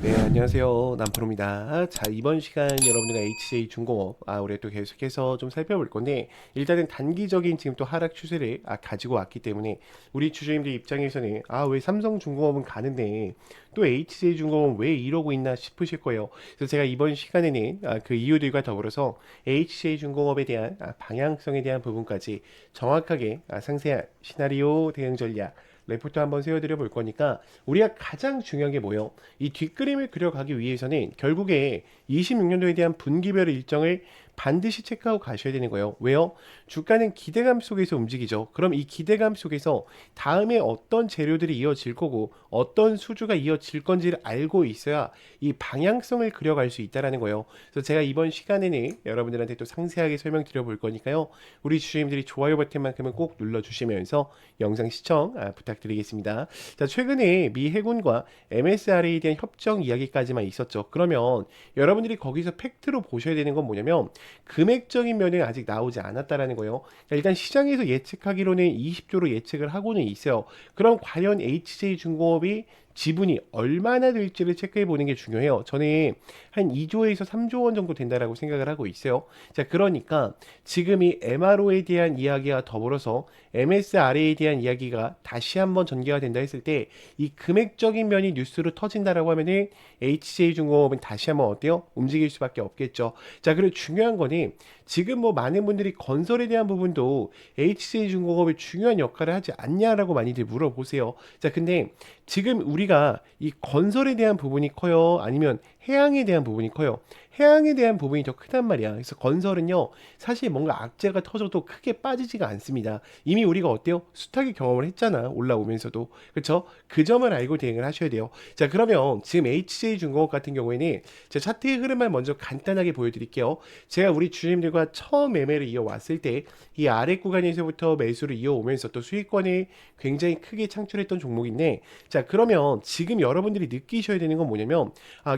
네, 안녕하세요. 남프로입니다. 자, 이번 시간 여러분들과 HJ중공업, 우리 또 계속해서 좀 살펴볼 건데, 일단은 단기적인 지금 또 하락 추세를 가지고 왔기 때문에, 우리 주주님들 입장에서는, 왜 삼성중공업은 가는데, 또 HJ중공업은 왜 이러고 있나 싶으실 거예요. 그래서 제가 이번 시간에는 그 이유들과 더불어서 HJ중공업에 대한 방향성에 대한 부분까지 정확하게 상세한 시나리오 대응 전략, 레포트 한번 세워드려 볼 거니까 우리가 가장 중요한 게 뭐예요? 이 뒷그림을 그려가기 위해서는 결국에 26년도에 대한 분기별 일정을 반드시 체크하고 가셔야 되는 거예요. 왜요? 주가는 기대감 속에서 움직이죠. 그럼 이 기대감 속에서 다음에 어떤 재료들이 이어질 거고 어떤 수주가 이어질 건지를 알고 있어야 이 방향성을 그려갈 수 있다라는 거예요. 그래서 제가 이번 시간에는 여러분들한테 또 상세하게 설명드려 볼 거니까요. 우리 주주님들이 좋아요 버튼만큼은 꼭 눌러주시면서 영상 시청 부탁드리겠습니다. 자, 최근에 미 해군과 MSRA에 대한 협정 이야기까지만 있었죠. 그러면 여러분들이 거기서 팩트로 보셔야 되는 건 뭐냐면 금액적인 면은 아직 나오지 않았다라는 거예요. 그러니까 일단 시장에서 예측하기로는 20조로 예측을 하고는 있어요. 그럼 과연 HJ중공업이 지분이 얼마나 될지를 체크해 보는 게 중요해요. 저는 한 2조에서 3조 원 정도 된다라고 생각을 하고 있어요. 자, 그러니까 지금 이 MRO에 대한 이야기와 더불어서 MSRA에 대한 이야기가 다시 한번 전개가 된다 했을 때 이 금액적인 면이 뉴스로 터진다라고 하면은 HJ중공업은 다시 한번 어때요? 움직일 수밖에 없겠죠. 자, 그리고 중요한 거는 지금 뭐 많은 분들이 건설에 대한 부분도 HJ중공업이 중요한 역할을 하지 않냐라고 많이들 물어보세요. 자, 근데 지금 우리가 이 건설에 대한 부분이 커요? 아니면 해양에 대한 부분이 커요? 해양에 대한 부분이 더 크단 말이야. 그래서 건설은요, 사실 뭔가 악재가 터져도 크게 빠지지가 않습니다. 이미 우리가 어때요? 숱하게 경험을 했잖아. 올라오면서도. 그쵸? 그 점을 알고 대응을 하셔야 돼요. 자, 그러면 지금 HJ중공업 같은 경우에는 제 차트의 흐름을 먼저 간단하게 보여드릴게요. 제가 우리 주님들과 처음 매매를 이어왔을 때 이 아래 구간에서부터 매수를 이어오면서 또 수익권을 굉장히 크게 창출했던 종목인데, 자, 그러면 지금 여러분들이 느끼셔야 되는 건 뭐냐면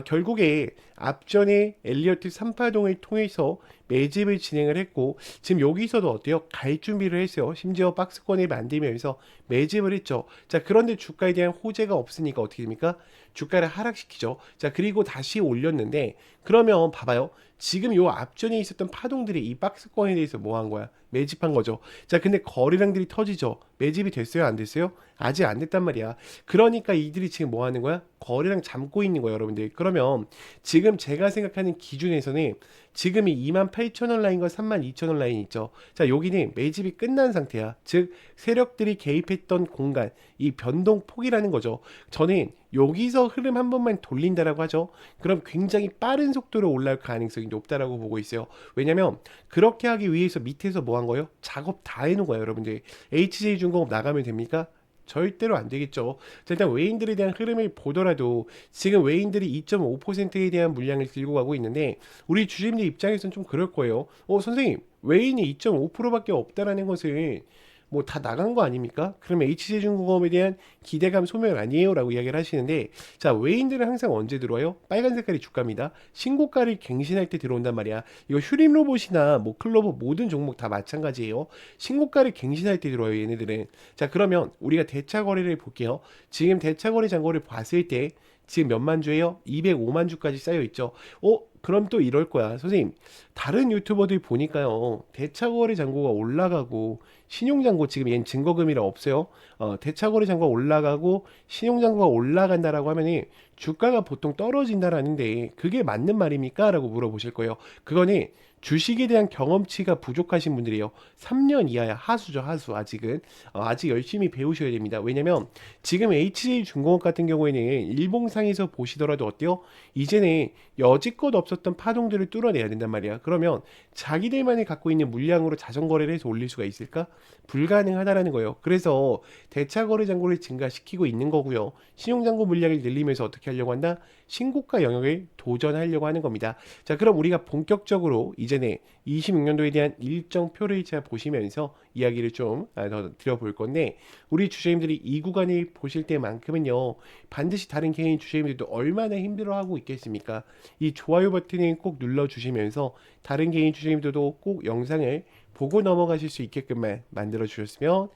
결국에 앞전에 엘리어트 3파동을 통해서 매집을 진행을 했고 지금 여기서도 어때요? 갈 준비를 했어요. 심지어 박스권을 만들면서 매집을 했죠. 자, 그런데 주가에 대한 호재가 없으니까 어떻게 됩니까? 주가를 하락시키죠. 자, 그리고 다시 올렸는데 그러면 봐봐요. 지금 요 앞전에 있었던 파동들이 이 박스권에 대해서 뭐 한 거야? 매집한 거죠. 자, 근데 거래량들이 터지죠. 매집이 됐어요? 안 됐어요? 아직 안 됐단 말이야. 그러니까 이들이 지금 뭐 하는 거야? 거래량 잠고 있는 거예요, 여러분들. 그러면 지금 제가 생각하는 기준에서는 지금 이 28,000원 라인과 32,000원 라인 있죠. 자, 여기는 매집이 끝난 상태야. 즉, 세력들이 개입했던 공간, 이 변동폭이라는 거죠. 저는 여기서 흐름 한 번만 돌린다라고 하죠. 그럼 굉장히 빠른 속도로 올라올 가능성이 높다라고 보고 있어요. 왜냐면 그렇게 하기 위해서 밑에서 뭐 한 거예요? 작업 다 해놓은 거예요, 여러분들. HJ중공업 나가면 됩니까? 절대로 안 되겠죠. 자, 일단 외인들에 대한 흐름을 보더라도 지금 외인들이 2.5%에 대한 물량을 들고 가고 있는데 우리 주주님들 입장에서는 좀 그럴 거예요. 선생님, 외인이 2.5%밖에 없다라는 것은 뭐 다 나간 거 아닙니까? 그러면 HJ중공업에 대한 기대감 소멸 아니에요? 라고 이야기를 하시는데 자, 외인들은 항상 언제 들어와요? 빨간 색깔이 주가입니다. 신고가를 갱신할 때 들어온단 말이야. 이거 휴림 로봇이나 뭐 클로버 모든 종목 다 마찬가지예요. 신고가를 갱신할 때 들어와요, 얘네들은. 자, 그러면 우리가 대차 거래를 볼게요. 지금 대차 거래 잔고를 봤을 때 지금 몇만 주예요? 205만 주까지 쌓여 있죠. 그럼 또 이럴 거야. 선생님, 다른 유튜버들 보니까요. 대차거래 잔고가 올라가고 신용잔고 지금 얘는 증거금이라 없어요. 대차거래 잔고가 올라가고 신용잔고가 올라간다라고 하면은 주가가 보통 떨어진다라는데 그게 맞는 말입니까? 라고 물어보실 거예요. 그거는 주식에 대한 경험치가 부족하신 분들이에요. 3년 이하야. 하수죠, 하수. 아직은. 아직 열심히 배우셔야 됩니다. 왜냐면 지금 HJ중공업 같은 경우에는 일봉상에서 보시더라도 어때요? 이제는 여지껏 없었던 파동들을 뚫어내야 된단 말이야. 그러면 자기들만이 갖고 있는 물량으로 자전거래를 해서 올릴 수가 있을까? 불가능하다라는 거예요. 그래서 대차거래 잔고를 증가시키고 있는 거고요. 신용잔고 물량을 늘리면서 어떻게 하려고 한다? 신고가 영역을 도전하려고 하는 겁니다. 자, 그럼 우리가 본격적으로 이전에 26년도에 대한 일정표를 제가 보시면서 이야기를 좀 더 드려볼 건데 우리 주주님들이 이 구간을 보실 때만큼은요 반드시 다른 개인 주주님들도 얼마나 힘들어하고 있겠습니까? 이 좋아요 버튼을 꼭 눌러주시면서 다른 개인 주주님들도 꼭 영상을 보고 넘어가실 수 있게끔만 만들어 주셨으면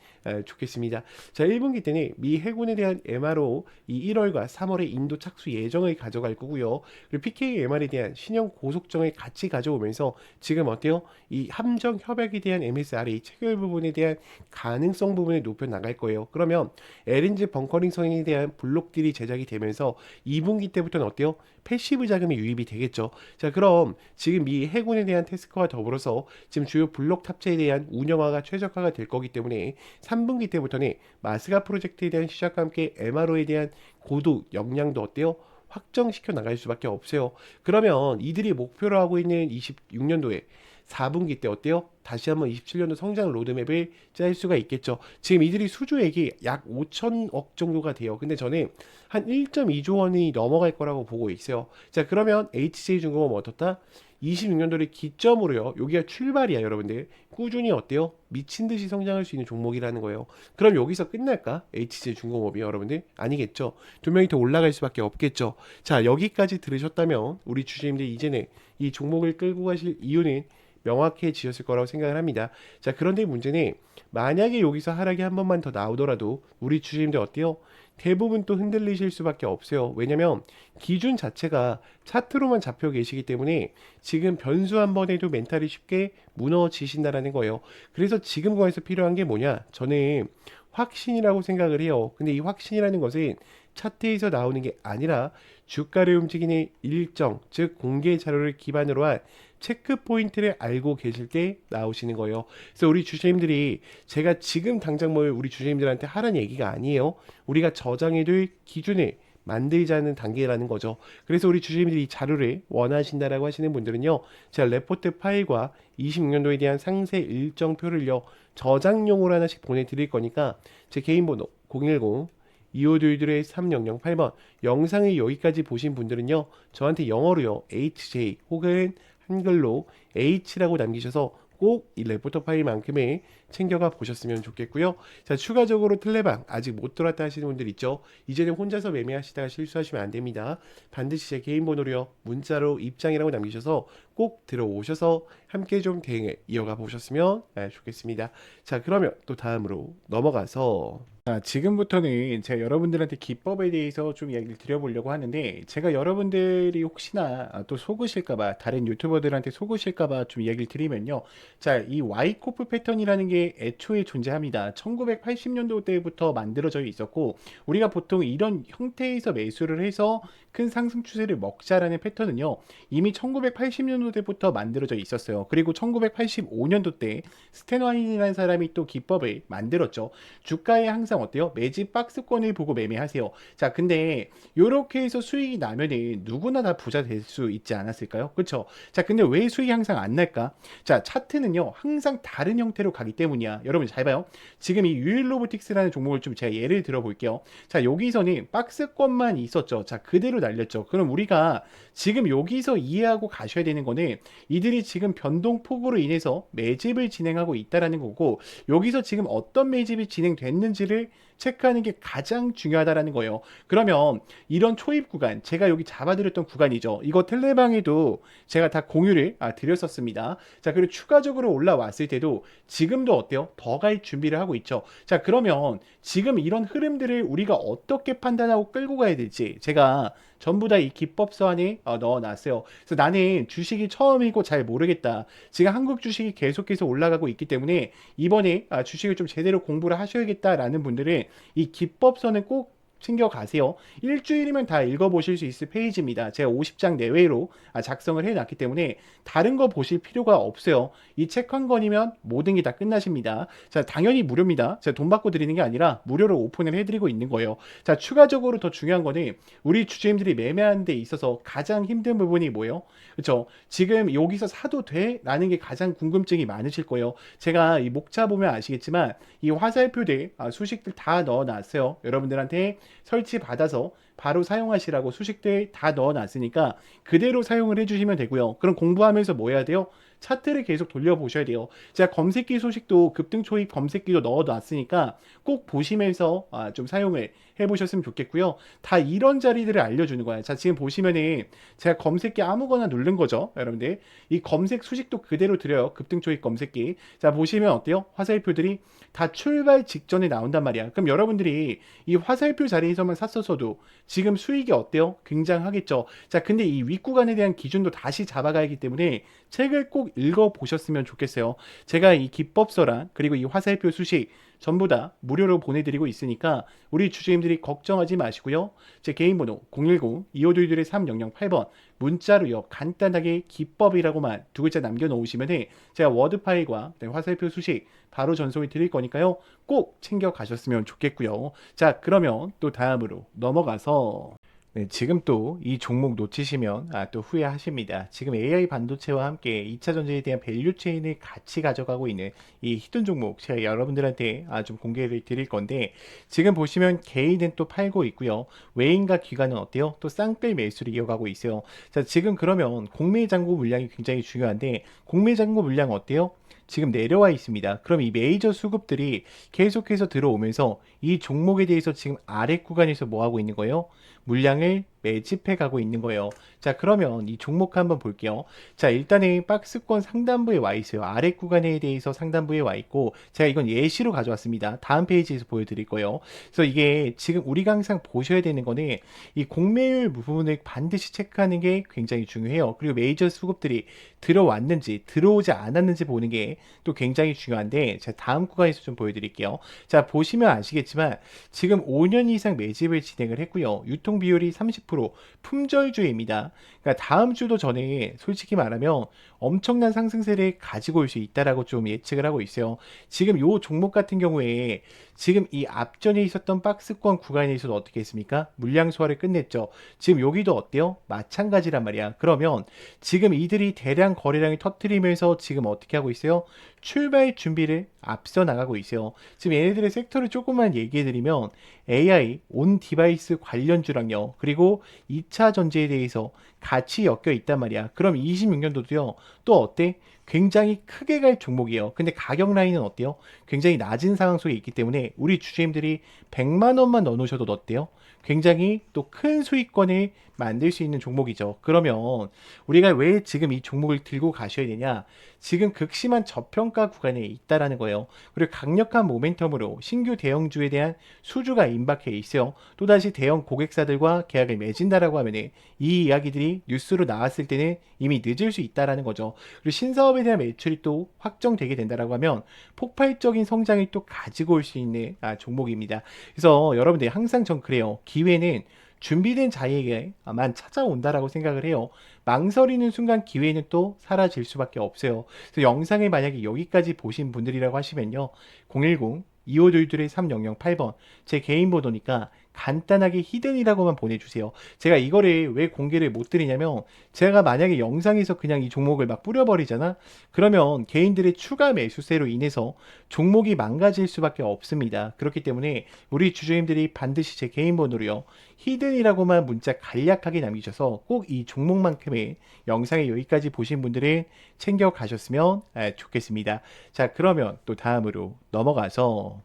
좋겠습니다. 자, 1분기 때는 미 해군에 대한 MRO 이 1월과 3월에 인도 착수 예정을 가져갈 거고요. 그리고 PKMR에 대한 신형 고속정을 같이 가져오면서 지금 어때요? 이 함정 협약에 대한 MSRA 체결 부분에 대한 가능성 부분을 높여 나갈 거예요. 그러면 LNG 벙커링선에 대한 블록들이 제작이 되면서 2분기 때부터는 어때요? 패시브 자금이 유입이 되겠죠. 자, 그럼 지금 미 해군에 대한 태스크와 더불어서 지금 주요 블록 탑재에 대한 운영화가 최적화가 될 거기 때문에 3분기 때부터는 마스가 프로젝트에 대한 시작과 함께 MRO에 대한 고도 역량도 어때요? 확정시켜 나갈 수밖에 없어요. 그러면 이들이 목표로 하고 있는 26년도에 4분기 때 어때요? 다시 한번 27년도 성장 로드맵을 짤 수가 있겠죠. 지금 이들이 수주액이 약 5천억 정도가 돼요. 근데 저는 한 1.2조 원이 넘어갈 거라고 보고 있어요. 자, 그러면 HJ중공업 어떻다? 26년도를 기점으로요. 여기가 출발이야, 여러분들. 꾸준히 어때요? 미친 듯이 성장할 수 있는 종목이라는 거예요. 그럼 여기서 끝날까? HJ중공업이 여러분들? 아니겠죠. 두 명이 더 올라갈 수밖에 없겠죠. 자, 여기까지 들으셨다면 우리 주주님들 이제는 이 종목을 끌고 가실 이유는 명확해지셨을 거라고 생각을 합니다. 자, 그런데 문제는 만약에 여기서 하락이 한 번만 더 나오더라도 우리 주주님들 어때요? 대부분 또 흔들리실 수밖에 없어요. 왜냐면 기준 자체가 차트로만 잡혀 계시기 때문에 지금 변수 한 번에도 멘탈이 쉽게 무너지신다라는 거예요. 그래서 지금 거에서 필요한 게 뭐냐? 저는 확신이라고 생각을 해요. 근데 이 확신이라는 것은 차트에서 나오는 게 아니라 주가를 움직이는 일정, 즉 공개 자료를 기반으로 한 체크 포인트를 알고 계실 때 나오시는 거예요. 그래서 우리 주주님들이 제가 지금 당장 뭘 우리 주주님들한테 하라는 얘기가 아니에요. 우리가 저장해둘 기준을 만들자는 단계라는 거죠. 그래서 우리 주주님들이 이 자료를 원하신다라고 하시는 분들은요, 제가 레포트 파일과 26년도에 대한 상세 일정표를요 저장용으로 하나씩 보내드릴 거니까 제 개인 번호 010 2522-3008번 영상을 여기까지 보신 분들은요 저한테 영어로요 HJ 혹은 한글로 H라고 남기셔서 꼭 이 레포터 파일만큼의 챙겨가 보셨으면 좋겠고요. 자, 추가적으로 틀레방 아직 못 들어왔다 하시는 분들 있죠. 이제는 혼자서 매매하시다가 실수하시면 안 됩니다. 반드시 제 개인 번호로요 문자로 입장이라고 남기셔서 꼭 들어오셔서 함께 좀 대응을 이어가 보셨으면 좋겠습니다. 자, 그러면 또 다음으로 넘어가서 자, 지금부터는 제가 여러분들한테 기법에 대해서 좀 이야기를 드려보려고 하는데 제가 여러분들이 혹시나 또 속으실까봐 다른 유튜버들한테 속으실까봐 좀 이야기를 드리면요. 자, 이 와이코프 패턴이라는 게 애초에 존재합니다. 1980년도 때부터 만들어져 있었고 우리가 보통 이런 형태에서 매수를 해서 큰 상승 추세를 먹자라는 패턴은요. 이미 1980년도 때부터 만들어져 있었어요. 그리고 1985년도 때 스탠와인이라는 사람이 또 기법을 만들었죠. 주가에 항상 어때요? 매집 박스권을 보고 매매하세요. 자, 근데 이렇게 해서 수익이 나면은 누구나 다 부자 될 수 있지 않았을까요? 그렇죠? 자, 근데 왜 수익이 항상 안 날까? 자, 차트는요. 항상 다른 형태로 가기 때문이야. 여러분 잘 봐요. 지금 이 유일로보틱스라는 종목을 좀 제가 예를 들어 볼게요. 자, 여기서는 박스권만 있었죠. 자, 그대로 날렸죠. 그럼 우리가 지금 여기서 이해하고 가셔야 되는 거는 이들이 지금 변동폭으로 인해서 매집을 진행하고 있다라는 거고 여기서 지금 어떤 매집이 진행됐는지를 체크하는 게 가장 중요하다라는 거예요. 그러면 이런 초입 구간, 제가 여기 잡아드렸던 구간이죠. 이거 텔레방에도 제가 다 공유를 드렸었습니다. 자, 그리고 추가적으로 올라왔을 때도 지금도 어때요? 더 갈 준비를 하고 있죠. 자, 그러면 지금 이런 흐름들을 우리가 어떻게 판단하고 끌고 가야 될지 제가 전부 다 이 기법서 안에 넣어놨어요. 그래서 나는 주식이 처음이고 잘 모르겠다. 지금 한국 주식이 계속해서 올라가고 있기 때문에 이번에 주식을 좀 제대로 공부를 하셔야겠다라는 분들은 이 기법서는 꼭 챙겨가세요. 일주일이면 다 읽어보실 수 있을 페이지입니다. 제가 50장 내외로 작성을 해놨기 때문에 다른 거 보실 필요가 없어요. 이 책 한 권이면 모든 게 다 끝나십니다. 자, 당연히 무료입니다. 제가 돈 받고 드리는 게 아니라 무료로 오픈을 해드리고 있는 거예요. 자, 추가적으로 더 중요한 거는 우리 주주님들이 매매하는 데 있어서 가장 힘든 부분이 뭐예요? 그렇죠? 지금 여기서 사도 돼? 라는 게 가장 궁금증이 많으실 거예요. 제가 이 목차 보면 아시겠지만 이 화살표들 수식들 다 넣어놨어요. 여러분들한테 설치 받아서 바로 사용하시라고 수식들 다 넣어놨으니까 그대로 사용을 해주시면 되고요. 그럼 공부하면서 뭐 해야 돼요? 차트를 계속 돌려보셔야 돼요. 제가 검색기 소식도 급등 초입 검색기도 넣어놨으니까 꼭 보시면서 좀 사용을 해보셨으면 좋겠고요. 다 이런 자리들을 알려주는 거예요. 자, 지금 보시면은 제가 검색기 아무거나 누른 거죠. 여러분들. 이 검색 수식도 그대로 드려요. 급등 초입 검색기. 자, 보시면 어때요? 화살표들이 다 출발 직전에 나온단 말이야. 그럼 여러분들이 이 화살표 자리에서만 샀었어도 지금 수익이 어때요? 굉장하겠죠. 자, 근데 이 윗구간에 대한 기준도 다시 잡아가야 하기 때문에 책을 꼭 읽어보셨으면 좋겠어요. 제가 이 기법서랑 그리고 이 화살표 수식 전부 다 무료로 보내드리고 있으니까 우리 주주님들이 걱정하지 마시고요. 제 개인 번호 010-2522-3008번 문자로요. 간단하게 기법이라고만 두 글자 남겨놓으시면 제가 워드 파일과 화살표 수식 바로 전송해 드릴 거니까요. 꼭 챙겨 가셨으면 좋겠고요. 자, 그러면 또 다음으로 넘어가서 네, 지금 또 이 종목 놓치시면 또 후회하십니다. 지금 AI 반도체와 함께 2차 전지에 대한 밸류 체인을 같이 가져가고 있는 이 히든 종목 제가 여러분들한테 좀 공개를 드릴 건데 지금 보시면 개인은 또 팔고 있고요. 외인과 기관은 어때요? 또 쌍끌 매수를 이어가고 있어요. 자, 지금 그러면 공매 잔고 물량이 굉장히 중요한데 공매 잔고 물량 어때요? 지금 내려와 있습니다. 그럼 이 메이저 수급들이 계속해서 들어오면서 이 종목에 대해서 지금 아래 구간에서 뭐 하고 있는 거예요? 물량을 매집해 가고 있는 거예요. 자, 그러면 이 종목 한번 볼게요. 자, 일단은 박스권 상단부에 와 있어요. 아래 구간에 대해서 상단부에 와 있고, 제가 이건 예시로 가져왔습니다. 다음 페이지에서 보여드릴 거예요. 그래서 이게 지금 우리가 항상 보셔야 되는 거는 이 공매율 부분을 반드시 체크하는 게 굉장히 중요해요. 그리고 메이저 수급들이 들어왔는지 들어오지 않았는지 보는 게 또 굉장히 중요한데, 제가 다음 구간에서 좀 보여드릴게요. 자, 보시면 아시겠지만 지금 5년 이상 매집을 진행을 했고요. 유통 비율이 30%, 품절주입니다. 그러니까 다음 주도 전에 솔직히 말하면 엄청난 상승세를 가지고 올 수 있다라고 좀 예측을 하고 있어요. 지금 요 종목 같은 경우에 지금 이 앞전에 있었던 박스권 구간에서도 어떻게 했습니까? 물량 소화를 끝냈죠. 지금 여기도 어때요? 마찬가지란 말이야. 그러면 지금 이들이 대량 거래량을 터뜨리면서 지금 어떻게 하고 있어요? 출발 준비를 앞서 나가고 있어요. 지금 얘네들의 섹터를 조금만 얘기해 드리면 AI, 온 디바이스 관련주랑요. 그리고 2차 전지에 대해서 같이 엮여 있단 말이야. 그럼 26년도도요. 또 어때? 굉장히 크게 갈 종목이에요. 근데 가격 라인은 어때요? 굉장히 낮은 상황 속에 있기 때문에 우리 주주님들이 100만 원만 넣어놓으셔도 어때요? 굉장히 또 큰 수익권을 만들 수 있는 종목이죠. 그러면 우리가 왜 지금 이 종목을 들고 가셔야 되냐? 지금 극심한 저평가 구간에 있다라는 거예요. 그리고 강력한 모멘텀으로 신규 대형주에 대한 수주가 임박해 있어요. 또다시 대형 고객사들과 계약을 맺은다라고 하면 이 이야기들이 뉴스로 나왔을 때는 이미 늦을 수 있다라는 거죠. 그리고 신사업에 대한 매출이 또 확정되게 된다라고 하면 폭발적인 성장을 또 가지고 올 수 있는 종목입니다. 그래서 여러분들 항상 전 그래요. 기회는 준비된 자에게만 찾아온다라고 생각을 해요. 망설이는 순간 기회는 또 사라질 수밖에 없어요. 그래서 영상을 만약에 여기까지 보신 분들이라고 하시면요. 010-2522-3008번 제 개인 번호니까 간단하게 히든이라고만 보내주세요. 제가 이거를 왜 공개를 못 드리냐면 제가 만약에 영상에서 그냥 이 종목을 막 뿌려버리잖아. 그러면 개인들의 추가 매수세로 인해서 종목이 망가질 수밖에 없습니다. 그렇기 때문에 우리 주주님들이 반드시 제 개인 번호로요. 히든이라고만 문자 간략하게 남기셔서 꼭 이 종목만큼의 영상에 여기까지 보신 분들은 챙겨 가셨으면 좋겠습니다. 자, 그러면 또 다음으로 넘어가서